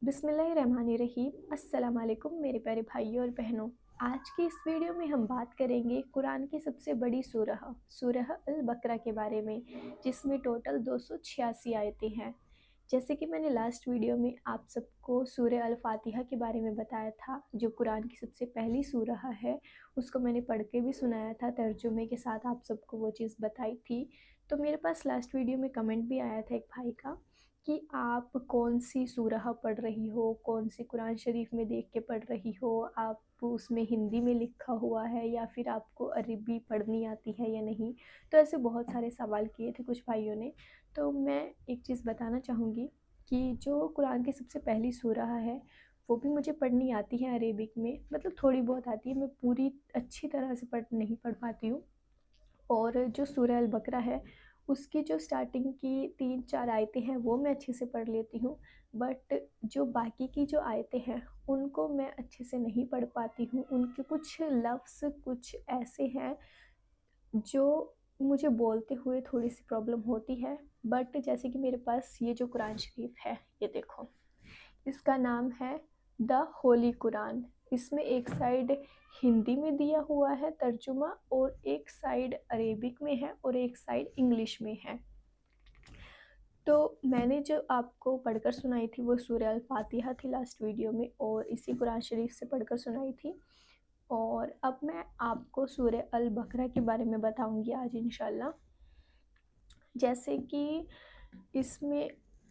बिस्मिल्लाहिर्रहमानिर्रहीम। अस्सलाम वालेकुम मेरे प्यारे भाइयों और बहनों। आज की इस वीडियो में हम बात करेंगे कुरान की सबसे बड़ी सूरह सूरह अल बकरा के बारे में, जिसमें टोटल 286 आयतें हैं। जैसे कि मैंने लास्ट वीडियो में आप सबको सूरह अल फातिहा के बारे में बताया था, जो कुरान की सबसे पहली सूरह है। उसको मैंने पढ़ के भी सुनाया था, तर्जुमे के साथ आप सबको वो चीज़ बताई थी। तो मेरे पास लास्ट वीडियो में कमेंट भी आया था एक भाई का कि आप कौन सी सूरह पढ़ रही हो, कौन सी कुरान शरीफ में देख के पढ़ रही हो, आप उसमें हिंदी में लिखा हुआ है या फिर आपको अरबी पढ़नी आती है या नहीं। तो ऐसे बहुत सारे सवाल किए थे कुछ भाइयों ने। तो मैं एक चीज़ बताना चाहूँगी कि जो कुरान की सबसे पहली सूरह है वो भी मुझे पढ़नी आती है अरेबिक में, मतलब थोड़ी बहुत आती है। मैं पूरी अच्छी तरह से नहीं पढ़ पाती हूँ। और जो सूरह अल बकरा है उसकी जो स्टार्टिंग की 3-4 आयतें हैं वो मैं अच्छे से पढ़ लेती हूँ, बट जो बाकी की जो आयतें हैं उनको मैं अच्छे से नहीं पढ़ पाती हूँ। उनके कुछ लफ्ज़ कुछ ऐसे हैं जो मुझे बोलते हुए थोड़ी-सी प्रॉब्लम होती है। बट जैसे कि मेरे पास ये जो कुरान शरीफ है, ये देखो, इसका नाम है द होली कुरान। इसमें एक साइड हिंदी में दिया हुआ है तर्जुमा, और एक साइड अरेबिक में है और एक साइड इंग्लिश में है। तो मैंने जो आपको पढ़कर सुनाई थी वो सूरह अल फातिहा थी लास्ट वीडियो में, और इसी कुरान शरीफ से पढ़कर सुनाई थी। और अब मैं आपको सूरह अल बकरा के बारे में बताऊंगी आज इंशाल्लाह। जैसे कि इसमें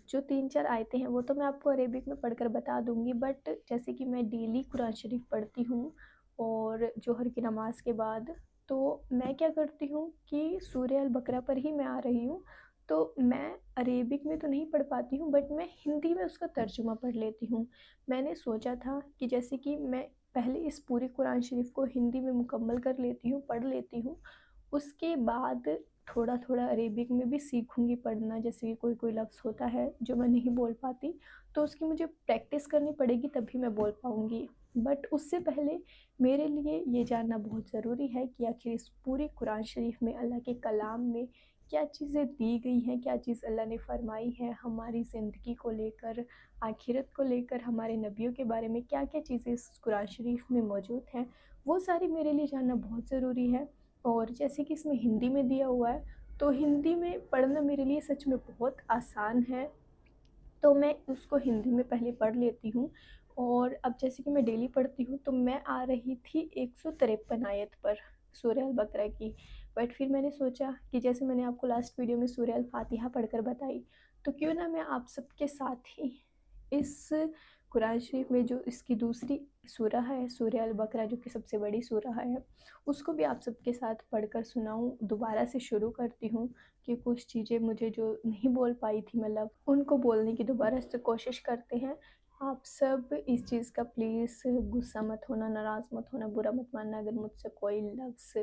जो 3-4 आयतें हैं वो तो मैं आपको अरेबिक में पढ़कर बता दूँगी, बट जैसे कि मैं डेली कुरान शरीफ पढ़ती हूँ और जोहर की नमाज़ के बाद, तो मैं क्या करती हूँ कि सूरह अल बकरा पर ही मैं आ रही हूँ। तो मैं अरेबिक में तो नहीं पढ़ पाती हूँ, बट मैं हिंदी में उसका तर्जुमा पढ़ लेती हूँ। मैंने सोचा था कि जैसे कि मैं पहले इस पूरी कुरान शरीफ को हिंदी में मुकम्मल कर लेती हूँ, पढ़ लेती हूँ, उसके बाद थोड़ा-थोड़ा अरेबिक में भी सीखूँगी पढ़ना। जैसे कि कोई-कोई लफ्ज़ होता है जो मैं नहीं बोल पाती, तो उसकी मुझे प्रैक्टिस करनी पड़ेगी तभी मैं बोल पाऊँगी। बट उससे पहले मेरे लिए ये जानना बहुत ज़रूरी है कि आखिर इस पूरी कुरान शरीफ में अल्लाह के कलाम में क्या चीज़ें दी गई हैं, क्या चीज़ अल्लाह ने फ़रमाई है हमारी ज़िंदगी को लेकर, आखिरत को लेकर, हमारे नबियों के बारे में क्या-क्या चीज़ें इस कुरान शरीफ में मौजूद हैं, वो सारी मेरे लिए जानना बहुत ज़रूरी है। और जैसे कि इसमें हिंदी में दिया हुआ है, तो हिंदी में पढ़ना मेरे लिए सच में बहुत आसान है। तो मैं उसको हिंदी में पहले पढ़ लेती हूँ, और अब जैसे कि मैं डेली पढ़ती हूँ तो मैं आ रही थी 153 आयत पर सूरह अल बकरा की। बट फिर मैंने सोचा कि जैसे मैंने आपको लास्ट वीडियो में सूरह अल फातिहा पढ़कर बताई, तो क्यों ना मैं आप सबके साथ ही इस कुरान शरीफ में जो इसकी दूसरी सूरह है, सूरह अल बकरा, जो कि सबसे बड़ी सूरह है, उसको भी आप सबके साथ पढ़कर सुनाऊँ। दोबारा से शुरू करती हूँ कि कुछ चीज़ें मुझे जो नहीं बोल पाई थी, मतलब उनको बोलने की दोबारा से कोशिश करते हैं। आप सब इस चीज़ का प्लीज़ गुस्सा मत होना, नाराज़ मत होना, बुरा मत मानना अगर मुझसे कोई लफ्ज़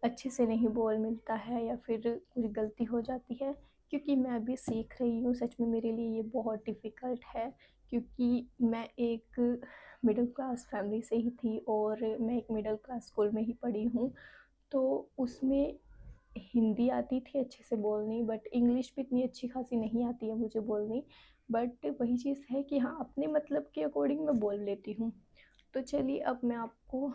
अच्छे से नहीं बोल मिलता है या फिर कुछ गलती हो जाती है, क्योंकि मैं अभी सीख रही हूँ। सच में मेरे लिए ये बहुत डिफ़िकल्ट है, क्योंकि मैं एक मिडिल क्लास फैमिली से ही थी और मैं एक मिडिल क्लास स्कूल में ही पढ़ी हूँ। तो उसमें हिंदी आती थी अच्छे से बोलनी, बट इंग्लिश भी इतनी अच्छी खासी नहीं आती है मुझे बोलनी। बट वही चीज़ है कि हाँ, अपने मतलब के अकॉर्डिंग मैं बोल लेती हूँ। तो चलिए अब मैं आपको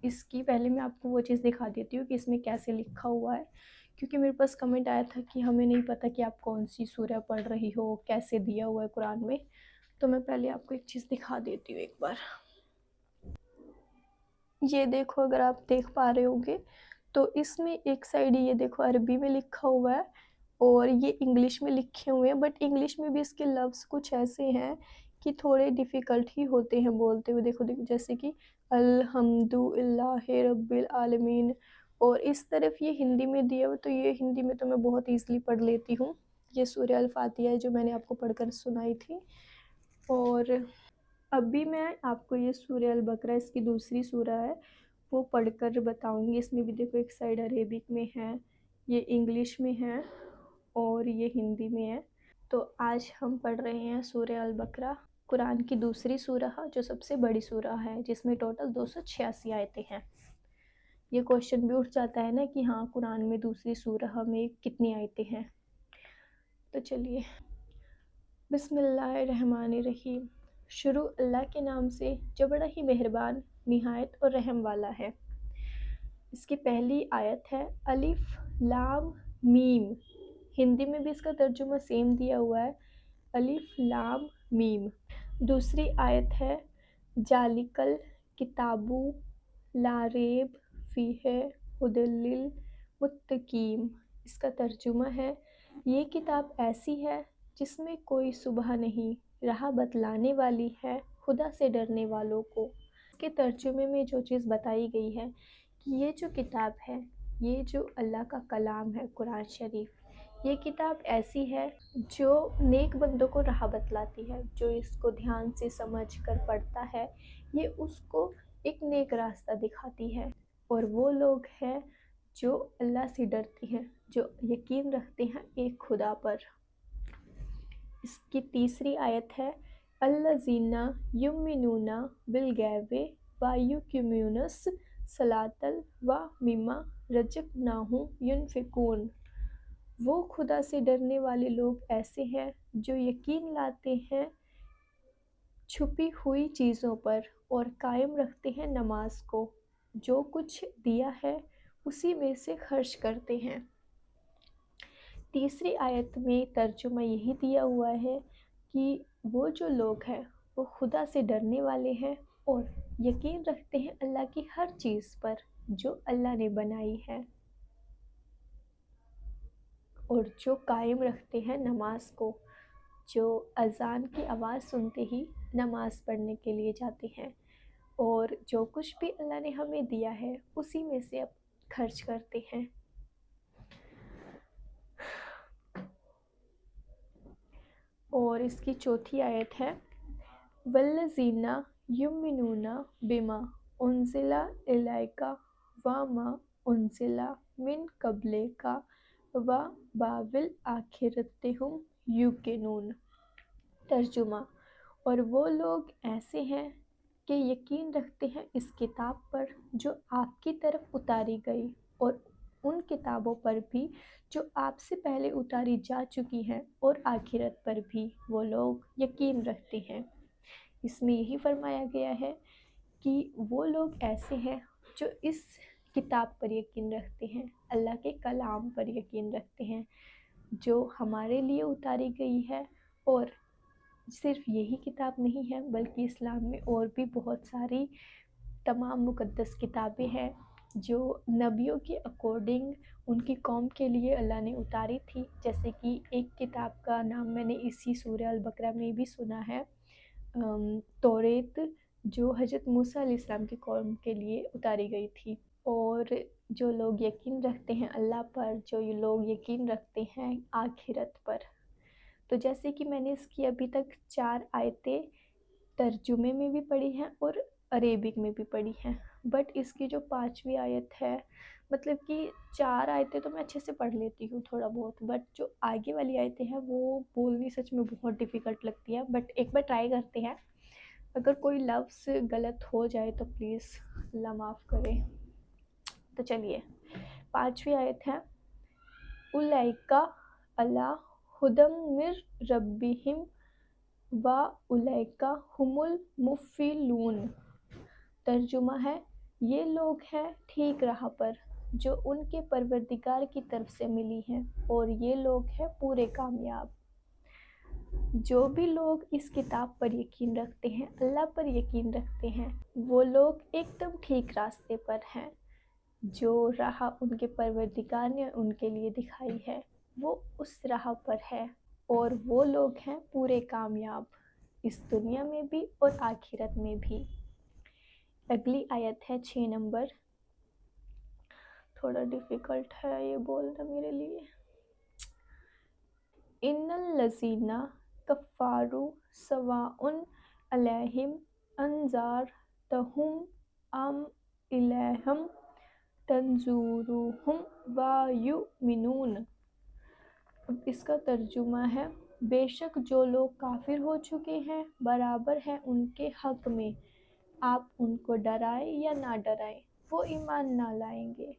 इसकी पहले मैं आपको वो चीज़ दिखा देती हूँ कि इसमें कैसे लिखा हुआ है, क्योंकि मेरे पास कमेंट आया था कि हमें नहीं पता कि आप कौन-सी सूरह पढ़ रही हो, कैसे दिया हुआ है कुरान में। तो मैं पहले आपको एक चीज़ दिखा देती हूँ एक बार। ये देखो, अगर आप देख पा रहे होंगे तो इसमें एक साइड ये देखो अरबी में लिखा हुआ है और ये इंग्लिश में लिखे हुए हैं, बट इंग्लिश में भी इसके लफ्ज़ कुछ ऐसे हैं कि थोड़े डिफ़िकल्ट ही होते हैं बोलते हुए। देखो देखो, जैसे कि अल्हम्दुलिल्लाहि रब्बिल आलमीन, और इस तरफ ये हिंदी में दिया हुआ, तो ये हिंदी में तो मैं बहुत ईज़िली पढ़ लेती हूँ। ये सूरह अल फातिहा है जो मैंने आपको पढ़कर सुनाई थी। और अभी मैं आपको ये सूरह अल बकरा, इसकी दूसरी सूरह है, वो पढ़कर बताऊँगी। इसमें भी देखो एक साइड अरेबिक में है, ये इंग्लिश में है और ये हिंदी में है। तो आज हम पढ़ रहे हैं सूरह अल बकरा, कुरान की दूसरी सूरह जो सबसे बड़ी सूरह है, जिसमें टोटल 286 आयतें हैं। ये क्वेश्चन भी उठ जाता है ना कि हाँ, कुरान में दूसरी सूरह में कितनी आयतें हैं। तो चलिए, बिस्मिल्लाहिर्रहमानिर्रहीम। شروع اللہ کے نام سے جو بڑا ہی مہربان نہایت اور رحم والا ہے۔ اس کی پہلی آیت ہے الف لام میم۔ ہندی میں بھی اس کا ترجمہ سیم دیا ہوا ہے، الف لام میم۔ دوسری آیت ہے ذالکل کتابو لا ریب فیہ ھدی للمتقین۔ اس کا ترجمہ ہے یہ کتاب ایسی ہے جس میں کوئی شبہ نہیں، راہ بتلانے والی ہے خدا سے ڈرنے والوں کو۔ اس کے ترجمے میں جو چیز بتائی گئی ہے کہ یہ جو کتاب ہے، یہ جو اللہ کا کلام ہے قرآن شریف، یہ کتاب ایسی ہے جو نیک بندوں کو راہ بتلاتی ہے، جو اس کو دھیان سے سمجھ کر پڑھتا ہے، یہ اس کو ایک نیک راستہ دکھاتی ہے۔ اور وہ لوگ ہیں جو اللہ سے ڈرتے ہیں، جو یقین رکھتے ہیں ایک خدا پر۔ اس کی تیسری آیت ہے الذین یؤمنون بالغیب ویقیمون الصلاۃ ومما رزقناہم ینفقون۔ وہ خدا سے ڈرنے والے لوگ ایسے ہیں جو یقین لاتے ہیں چھپی ہوئی چیزوں پر اور قائم رکھتے ہیں نماز کو، جو کچھ دیا ہے اسی میں سے خرچ کرتے ہیں۔ تیسری آیت میں ترجمہ یہی دیا ہوا ہے کہ وہ جو لوگ ہیں وہ خدا سے ڈرنے والے ہیں اور یقین رکھتے ہیں اللہ کی ہر چیز پر جو اللہ نے بنائی ہے، اور جو قائم رکھتے ہیں نماز کو، جو اذان کی آواز سنتے ہی نماز پڑھنے کے لیے جاتے ہیں، اور جو کچھ بھی اللہ نے ہمیں دیا ہے اسی میں سے اب خرچ کرتے ہیں۔ اور اس کی چوتھی آیت ہے والذین یؤمنون بما انزل الیک وما انزل من قبلک وبالآخرۃ ھم یوقنون۔ ترجمہ، اور وہ لوگ ایسے ہیں کہ یقین رکھتے ہیں اس کتاب پر جو آپ کی طرف اتاری گئی اور ان کتابوں پر بھی جو آپ سے پہلے اتاری جا چکی ہیں، اور آخرت پر بھی وہ لوگ یقین رکھتے ہیں۔ اس میں یہی فرمایا گیا ہے کہ وہ لوگ ایسے ہیں جو اس کتاب پر یقین رکھتے ہیں، اللہ کے کلام پر یقین رکھتے ہیں جو ہمارے لیے اتاری گئی ہے۔ اور صرف یہی کتاب نہیں ہے بلکہ اسلام میں اور بھی بہت ساری تمام مقدس کتابیں ہیں جو نبیوں کے اکارڈنگ ان کی قوم کے لیے اللہ نے اتاری تھی، جیسے کہ ایک کتاب کا نام میں نے اسی سورہ البقرہ میں بھی سنا ہے، توریت، جو حضرت موسیٰ علیہ السلام کی قوم کے لیے اتاری گئی تھی۔ اور جو لوگ یقین رکھتے ہیں اللہ پر، جو لوگ یقین رکھتے ہیں آخرت پر، تو جیسے کہ میں نے اس کی ابھی تک 4 آیتیں ترجمے میں بھی پڑھی ہیں اور عربک میں بھی پڑھی ہیں، بٹ اس کی جو 5ویں آیت ہے، مطلب کہ 4 آیتیں تو میں اچھے سے پڑھ لیتی ہوں تھوڑا بہت، بٹ جو آگے والی آیتیں ہیں وہ بولنی سچ میں بہت ڈیفیکلٹ لگتی ہے، بٹ ایک بار ٹرائی کرتے ہیں۔ اگر کوئی لفظ غلط ہو جائے تو پلیز اللہ معاف کرے۔ تو چلیے 5ویں آیت ہے اولئک علی ھدی من ربہم واولئک ھم المفلحون۔ ترجمہ ہے یہ لوگ ہیں ٹھیک راہ پر جو ان کے پروردگار کی طرف سے ملی ہیں، اور یہ لوگ ہیں پورے کامیاب۔ جو بھی لوگ اس کتاب پر یقین رکھتے ہیں، اللہ پر یقین رکھتے ہیں، وہ لوگ ایک دم ٹھیک راستے پر ہیں۔ جو راہ ان کے پروردگار نے ان کے لیے دکھائی ہے وہ اس راہ پر ہے، اور وہ لوگ ہیں پورے کامیاب اس دنیا میں بھی اور آخرت میں بھی۔ اگلی آیت ہے 6 نمبر، تھوڑا ڈیفیکلٹ ہے یہ بولنا میرے لیے۔ ان الذین کفروا سواء علیہم انذرتہم ام لم تنذرہم لا یؤمنون۔ اب اس کا ترجمہ ہے بے شک جو لوگ کافر ہو چکے ہیں برابر ہے ان کے حق میں، آپ ان کو ڈرائیں یا نہ ڈرائیں وہ ایمان نہ لائیں گے۔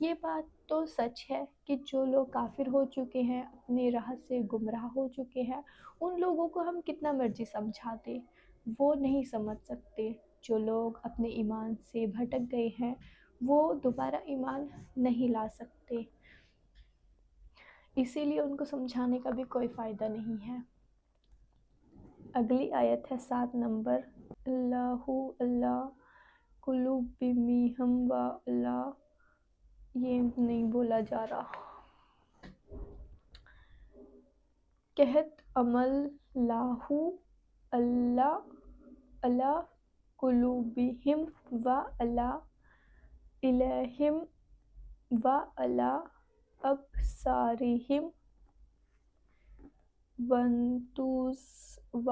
یہ بات تو سچ ہے کہ جو لوگ کافر ہو چکے ہیں، اپنے راہ سے گمراہ ہو چکے ہیں، ان لوگوں کو ہم کتنا مرضی سمجھا دیں، وہ نہیں سمجھ سکتے۔ جو لوگ اپنے ایمان سے بھٹک گئے ہیں وہ دوبارہ ایمان نہیں لا سکتے، اسی لیے ان کو سمجھانے کا بھی کوئی فائدہ نہیں ہے۔ اگلی آیت ہے 7 نمبر، اللہ اللہ قلوبہم و اللہ، یہ نہیں بولا جا رہا، کہت عمل لاہ اللہ اللہ قلوبہم و اللہ الہم و اللہ ابصارہم ونتوس و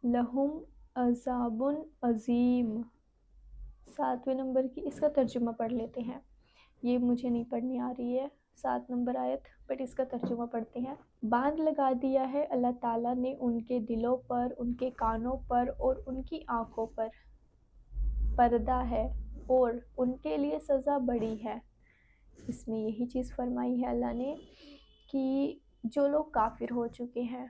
لہم عذاب عظیم۔ 7ویں نمبر کی اس کا ترجمہ پڑھ لیتے ہیں، یہ مجھے نہیں پڑھنی آ رہی ہے 7 نمبر آیت، بٹ اس کا ترجمہ پڑھتے ہیں۔ باندھ لگا دیا ہے اللہ تعالیٰ نے ان کے دلوں پر، ان کے کانوں پر اور ان کی آنکھوں پر، پردہ ہے اور ان کے لیے سزا بڑی ہے۔ اس میں یہی چیز فرمائی ہے اللہ نے کہ جو لوگ کافر ہو چکے ہیں،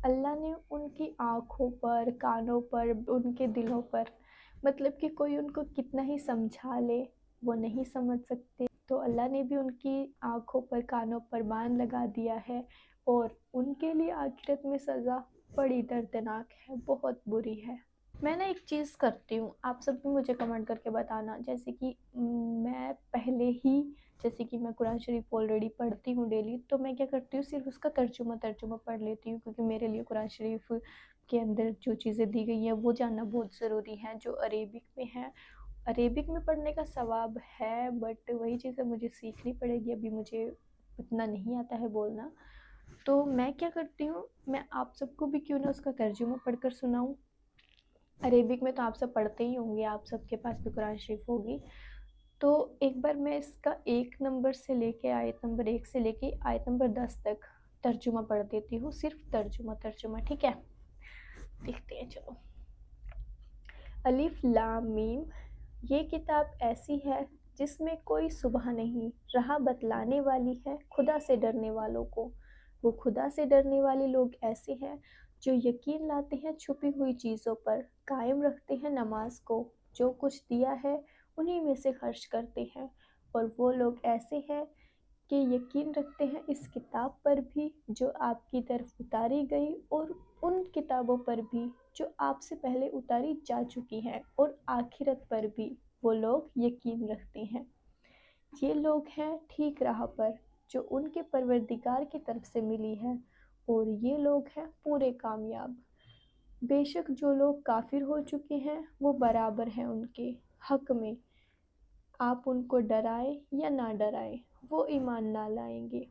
اللہ نے ان کی آنکھوں پر، کانوں پر، ان کے دلوں پر، مطلب کہ کوئی ان کو کتنا ہی سمجھا لے وہ نہیں سمجھ سکتے، تو اللہ نے بھی ان کی آنکھوں پر، کانوں پر باندھ لگا دیا ہے، اور ان کے لیے آخرت میں سزا بڑی دردناک ہے، بہت بری ہے۔ میں ایک چیز کرتی ہوں، آپ سب بھی مجھے کمنٹ کر کے بتانا، جیسے کہ میں پہلے ہی، جیسے کہ میں قرآن شریف آلریڈی پڑھتی ہوں ڈیلی، تو میں کیا کرتی ہوں، صرف اس کا ترجمہ پڑھ لیتی ہوں، کیونکہ میرے لیے قرآن شریف کے اندر جو چیزیں دی گئی ہیں وہ جاننا بہت ضروری ہے، جو عربک میں ہیں۔ عربک میں پڑھنے کا ثواب ہے، بٹ وہی چیزیں مجھے سیکھنی پڑے گی، ابھی مجھے اتنا نہیں آتا ہے بولنا، تو میں کیا کرتی ہوں، میں آپ سب کو بھی کیوں نہ اس کا ترجمہ پڑھ کر سناؤں۔ عربک میں تو آپ سب پڑھتے ہی ہوں گے، آپ سب کے پاس بھی قرآن شریف ہوگی، تو ایک بار میں اس کا 1 نمبر سے لے کے آیت نمبر 1 سے لے کے آیت نمبر 10 تک ترجمہ پڑھ دیتی ہوں، صرف ترجمہ، ٹھیک ہے؟ دیکھتے ہیں، چلو۔ الف لام میم، یہ کتاب ایسی ہے جس میں کوئی شبہ نہیں، راہ بتلانے والی ہے خدا سے ڈرنے والوں کو۔ وہ خدا سے ڈرنے والے لوگ ایسے ہیں جو یقین لاتے ہیں چھپی ہوئی چیزوں پر، قائم رکھتے ہیں نماز کو، جو کچھ دیا ہے انہی میں سے خرچ کرتے ہیں، اور وہ لوگ ایسے ہیں کہ یقین رکھتے ہیں اس کتاب پر بھی جو آپ کی طرف اتاری گئی، اور ان کتابوں پر بھی جو آپ سے پہلے اتاری جا چکی ہیں، اور آخرت پر بھی وہ لوگ یقین رکھتے ہیں۔ یہ لوگ ہیں ٹھیک راہ پر جو ان کے پروردگار کی طرف سے ملی ہے، اور یہ لوگ ہیں پورے کامیاب۔ بے شک جو لوگ کافر ہو چکے ہیں وہ برابر ہیں ان کے حق میں، آپ ان کو ڈرائے یا نہ ڈرائے وہ ایمان نہ لائیں گے۔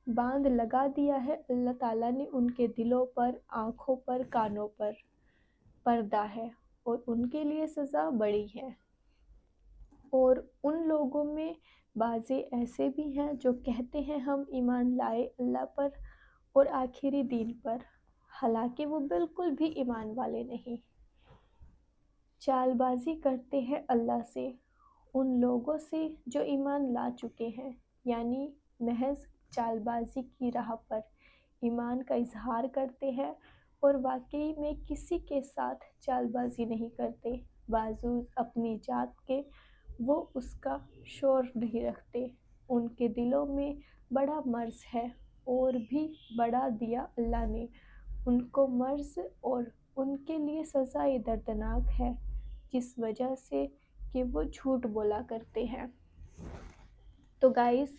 باندھ لگا دیا ہے اللہ تعالیٰ نے ان کے دلوں پر، آنکھوں پر، کانوں پر، پردہ ہے اور ان کے لیے سزا بڑی ہے۔ اور ان لوگوں میں بعضے ایسے بھی ہیں جو کہتے ہیں ہم ایمان لائے اللہ پر اور آخری دن پر، حالانکہ وہ بالکل بھی ایمان والے نہیں۔ چال بازی کرتے ہیں اللہ سے، ان لوگوں سے جو ایمان لا چکے ہیں، یعنی محض چال بازی کی راہ پر ایمان کا اظہار کرتے ہیں، اور واقعی میں کسی کے ساتھ چال بازی نہیں کرتے، باوجود اپنی ذات کے وہ اس کا شعور نہیں رکھتے۔ ان کے دلوں میں بڑا مرض ہے، اور بھی بڑھا دیا اللہ نے ان کو مرض، اور ان کے لیے سزائے دردناک ہے جس وجہ سے کہ وہ جھوٹ بولا کرتے ہیں۔ تو گائز،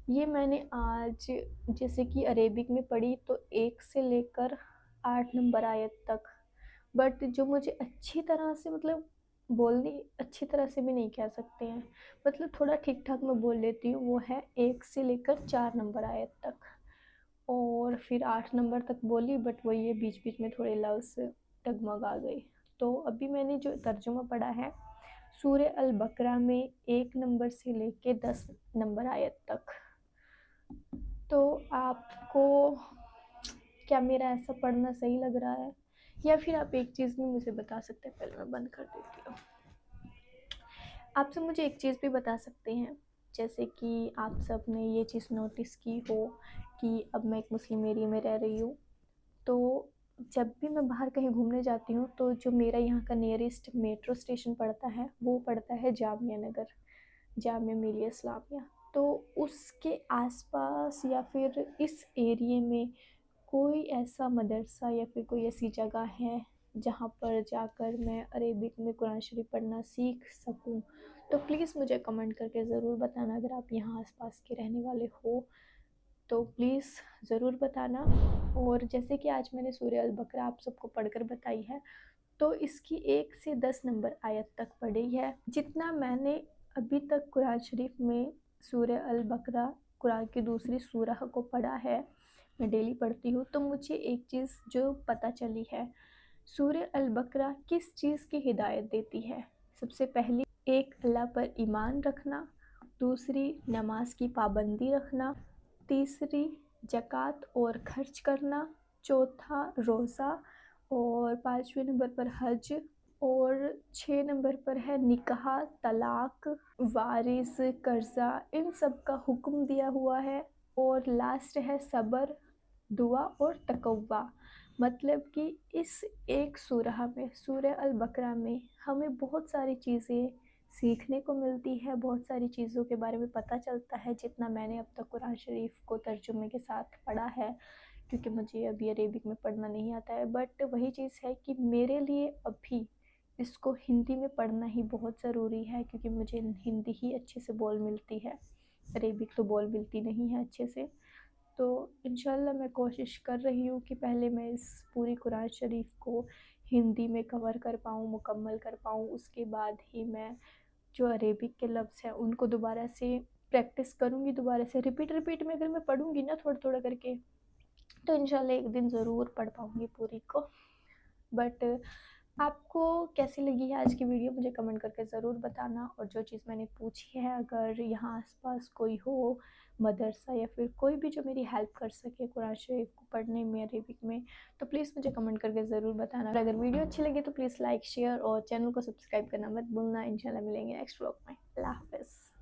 یہ میں نے آج جیسے کہ عربک میں پڑھی تو 1 سے لے کر 8 نمبر آیت تک، بٹ جو مجھے اچھی طرح سے مطلب بولنی، اچھی طرح سے بھی نہیں کہہ سکتے ہیں، مطلب تھوڑا ٹھیک ٹھاک میں بول لیتی ہوں، وہ ہے 1 سے لے کر 4 نمبر آیت تک، اور پھر 8 نمبر تک بولی، بٹ وہ یہ بیچ بیچ میں تھوڑے لفظ ڈگمگ آ گئی۔ تو ابھی میں نے جو ترجمہ پڑھا ہے سورہ البقرہ میں 1 نمبر سے لے کے 10 نمبر آیت تک، تو آپ کو کیا میرا ایسا پڑھنا صحیح لگ رہا ہے؟ یا پھر آپ ایک چیز بھی مجھے بتا سکتے ہیں، پہلے میں بند کر دیتی ہوں۔ آپ سب مجھے ایک چیز بھی بتا سکتے ہیں، جیسے کہ آپ سب نے یہ چیز نوٹس کی ہو کہ اب میں ایک مسلم ایریا میں رہ رہی ہوں، تو जब भी मैं बाहर कहीं घूमने जाती हूँ तो जो मेरा यहाँ का नियरेस्ट मेट्रो स्टेशन पड़ता है वो पड़ता है जामिया नगर, जामिया मिलिया इस्लामिया। तो उसके आसपास या फिर इस एरिए में कोई ऐसा मदरसा या फिर कोई ऐसी जगह है जहाँ पर जाकर मैं अरेबिक में कुरान शरीफ पढ़ना सीख सकूँ, तो प्लीज़ मुझे कमेंट करके ज़रूर बताना। अगर आप यहाँ आसपास के रहने वाले हो तो प्लीज़ ज़रूर बताना। और जैसे कि आज मैंने सूरह अल बकरा आप सबको पढ़कर बताई है, तो इसकी 1 से 10 नंबर आयत तक पढ़ी है। जितना मैंने अभी तक कुरान शरीफ में सूरह अल बकरा, कुरान की दूसरी सूरह को पढ़ा है, मैं डेली पढ़ती हूँ, तो मुझे एक चीज़ जो पता चली है, सूरह अल बकरा किस चीज़ की हिदायत देती है। सबसे पहली, एक अल्लाह पर ईमान रखना, दूसरी नमाज की पाबंदी रखना, तीसरी ज़कात और खर्च करना, चौथा रोज़ा, और 5वें नंबर पर हज, और 6 नंबर पर है निकाह, तलाक, वारिस, कर्ज़ा, इन सब का हुक्म दिया हुआ है। और लास्ट है सब्र, दुआ और तकव्वा। मतलब कि इस एक सूरह में, सूरह अल बकरा में, हमें बहुत सारी चीज़ें सीखने को मिलती है, बहुत सारी चीज़ों के बारे में पता चलता है जितना मैंने अब तक कुरान शरीफ को तर्जुमे के साथ पढ़ा है, क्योंकि मुझे अभी अरेबिक में पढ़ना नहीं आता है। बट वही चीज़ है कि मेरे लिए अभी इसको हिंदी में पढ़ना ही बहुत ज़रूरी है, क्योंकि मुझे हिंदी ही अच्छे से बोल मिलती है, अरेबिक तो बोल मिलती नहीं है अच्छे से। तो इंशाल्लाह मैं कोशिश कर रही हूँ कि पहले मैं इस पूरी कुरान शरीफ को हिंदी में कवर कर पाऊँ, मुकम्मल कर पाऊँ, उसके बाद ही मैं जो अरेबिक के लफ्ज़ हैं उनको दोबारा से प्रैक्टिस करूँगी, दोबारा से रिपीट रिपीट में अगर मैं पढ़ूँगी ना थोड़ा थोड़ा करके, तो इंशाल्लाह एक दिन ज़रूर पढ़ पाऊँगी पूरी को। बट आपको कैसी लगी है आज की वीडियो, मुझे कमेंट करके ज़रूर बताना। और जो चीज़ मैंने पूछी है, अगर यहाँ आसपास कोई हो मदरसा या फिर कोई भी जो मेरी हेल्प कर सके कुरान शरीफ को पढ़ने में अरेबिक में, तो प्लीज़ मुझे कमेंट करके ज़रूर बताना। और अगर वीडियो अच्छी लगी तो प्लीज़ लाइक, शेयर और चैनल को सब्सक्राइब करना मत भूलना। इंशाल्लाह मिलेंगे नेक्स्ट व्लॉग में। अल्लाह हाफ़िज़।